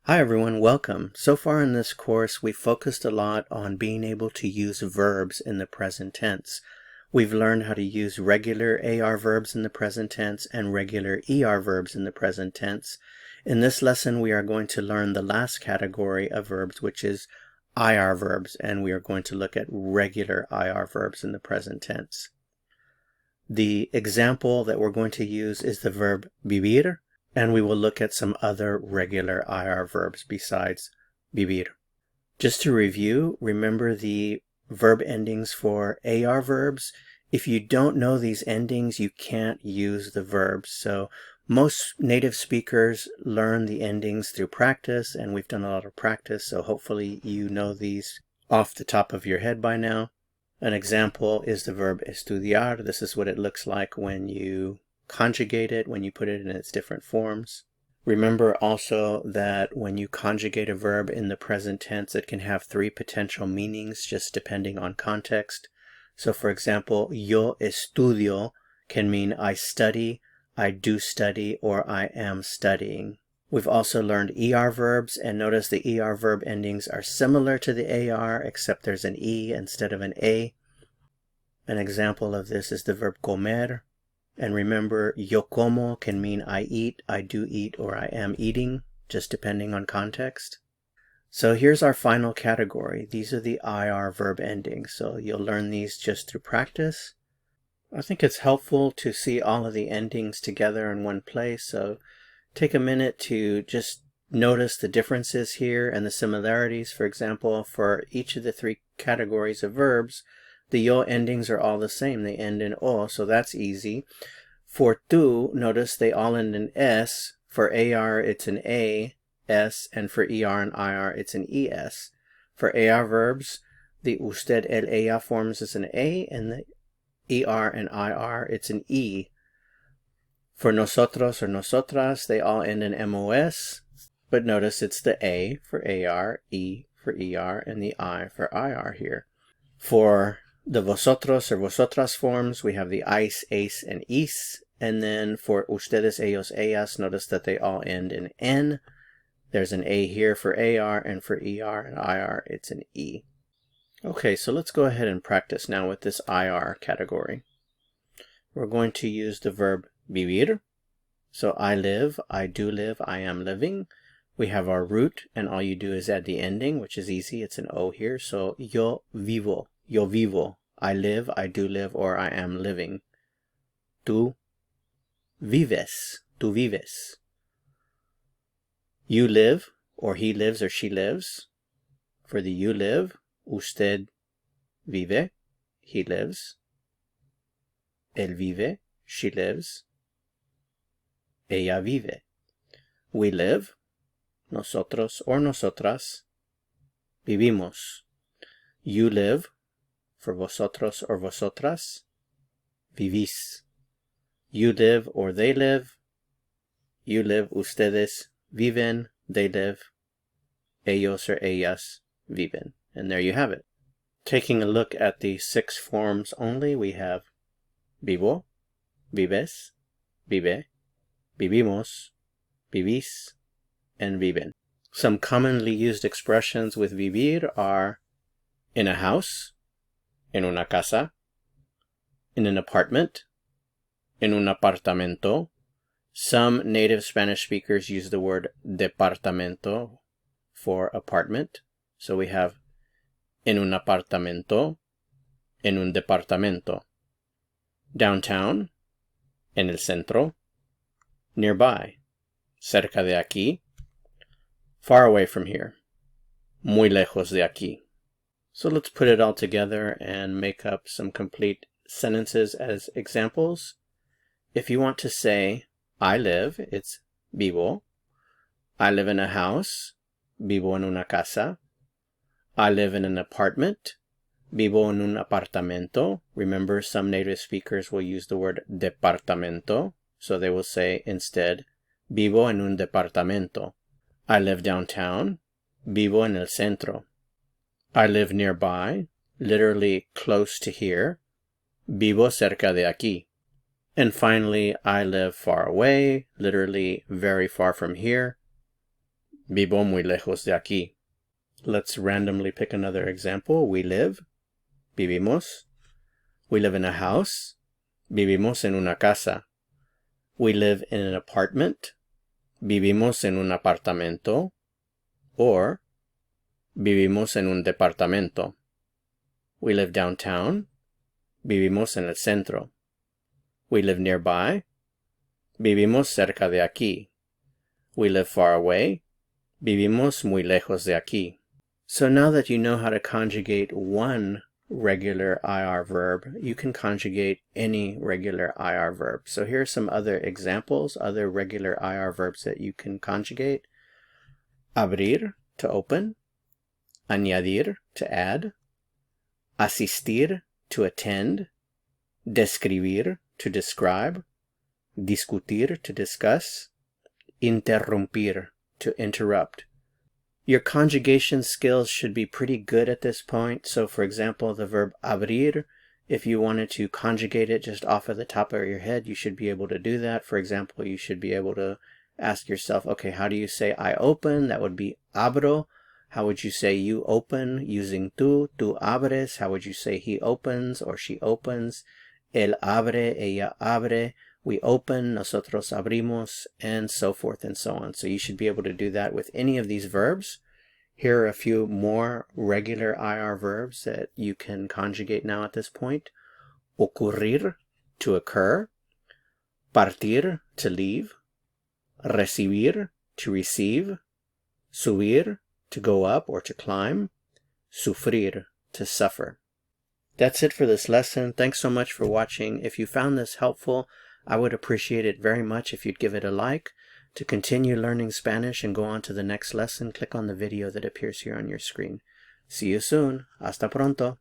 Hi everyone, welcome. So far in this course, we focused a lot on being able to use verbs in the present tense. We've learned how to use regular AR verbs in the present tense and regular ER verbs in the present tense. In this lesson, we are going to learn the last category of verbs, which is IR verbs, and we are going to look at regular IR verbs in the present tense. The example that we're going to use is the verb vivir, and we will look at some other regular IR verbs besides vivir. Just to review, remember the verb endings for AR verbs. If you don't know these endings, you can't use the verbs. So most native speakers learn the endings through practice, and we've done a lot of practice, so hopefully you know these off the top of your head by now. An example is the verb estudiar. This is what it looks like when you conjugate it, when you put it in its different forms. Remember also that when you conjugate a verb in the present tense, it can have three potential meanings just depending on context. So for example, yo estudio can mean I study, I do study, or I am studying. We've also learned ER verbs, and notice the ER verb endings are similar to the AR, except there's an E instead of an A. An example of this is the verb comer. And remember, yo como can mean I eat, I do eat, or I am eating, just depending on context. So here's our final category. These are the IR verb endings. So you'll learn these just through practice. I think it's helpful to see all of the endings together in one place. So take a minute to just notice the differences here and the similarities. For example, for each of the three categories of verbs, the yo endings are all the same. They end in o, so that's easy. For tu, notice they all end in s. For AR, it's an A, S, and for ER and IR, it's an ES. For AR verbs, the usted, el, ella forms as an A, and the ER and IR, it's an E. For nosotros or nosotras, they all end in MOS, but notice it's the A for AR, E for ER, and the I for IR here. For the vosotros or vosotras forms, we have the ice, ace, and is. And then for ustedes, ellos, ellas, notice that they all end in N. There's an A here for AR, and for ER and IR, it's an E. Okay, so let's go ahead and practice now with this IR category. We're going to use the verb vivir. So I live, I do live, I am living. We have our root, and all you do is add the ending, which is easy. It's an O here. So yo vivo, yo vivo. I live, I do live, or I am living. Tú vives, tú vives. You live, or he lives, or she lives. For the you live, usted vive, he lives. Él vive, she lives. Ella vive. We live, nosotros or nosotras, vivimos. You live, for vosotros or vosotras, vivís. You live or they live. You live, ustedes viven, they live. Ellos or ellas viven. And there you have it. Taking a look at the 6 forms only, we have vivo, vives, vive, vivimos, vivís, and viven. Some commonly used expressions with vivir are in a house, en una casa, in an apartment, en un apartamento. Some native Spanish speakers use the word departamento for apartment. So we have en un apartamento, en un departamento. Downtown, en el centro. Nearby, cerca de aquí. Far away from here, muy lejos de aquí. So let's put it all together and make up some complete sentences as examples. If you want to say, I live, it's vivo. I live in a house, vivo en una casa. I live in an apartment, vivo en un apartamento. Remember, some native speakers will use the word departamento, so they will say instead, vivo en un departamento. I live downtown, vivo en el centro. I live nearby, literally close to here, vivo cerca de aquí. And finally, I live far away, literally very far from here, Vivo muy lejos de aquí. Let's randomly pick another example. We live. Vivimos. We live in a house. Vivimos en una casa. We live in an apartment. Vivimos en un apartamento. Or, vivimos en un departamento. We live downtown. Vivimos en el centro. We live nearby. Vivimos cerca de aquí. We live far away. Vivimos muy lejos de aquí. So now that you know how to conjugate one regular IR verb, you can conjugate any regular IR verb. So here are some other examples, other regular IR verbs that you can conjugate. Abrir, to open. Añadir, to add. Asistir, to attend. Describir, to describe. Discutir, to discuss. Interrumpir, to interrupt. Your conjugation skills should be pretty good at this point. So for example, the verb abrir, if you wanted to conjugate it just off of the top of your head, you should be able to do that. For example, you should be able to ask yourself, okay, how do you say I open? That would be abro. How would you say you open? Using tú abres. How would you say he opens or she opens? Él abre, ella abre. We open, nosotros abrimos, and so forth and so on. So you should be able to do that with any of these verbs. Here are a few more regular IR verbs that you can conjugate now at this point. Ocurrir, to occur. Partir, to leave. Recibir, to receive. Subir, to go up or to climb. Sufrir, to suffer. That's it for this lesson. Thanks so much for watching. If you found this helpful, I would appreciate it very much if you'd give it a like. To continue learning Spanish and go on to the next lesson, click on the video that appears here on your screen. See you soon. Hasta pronto.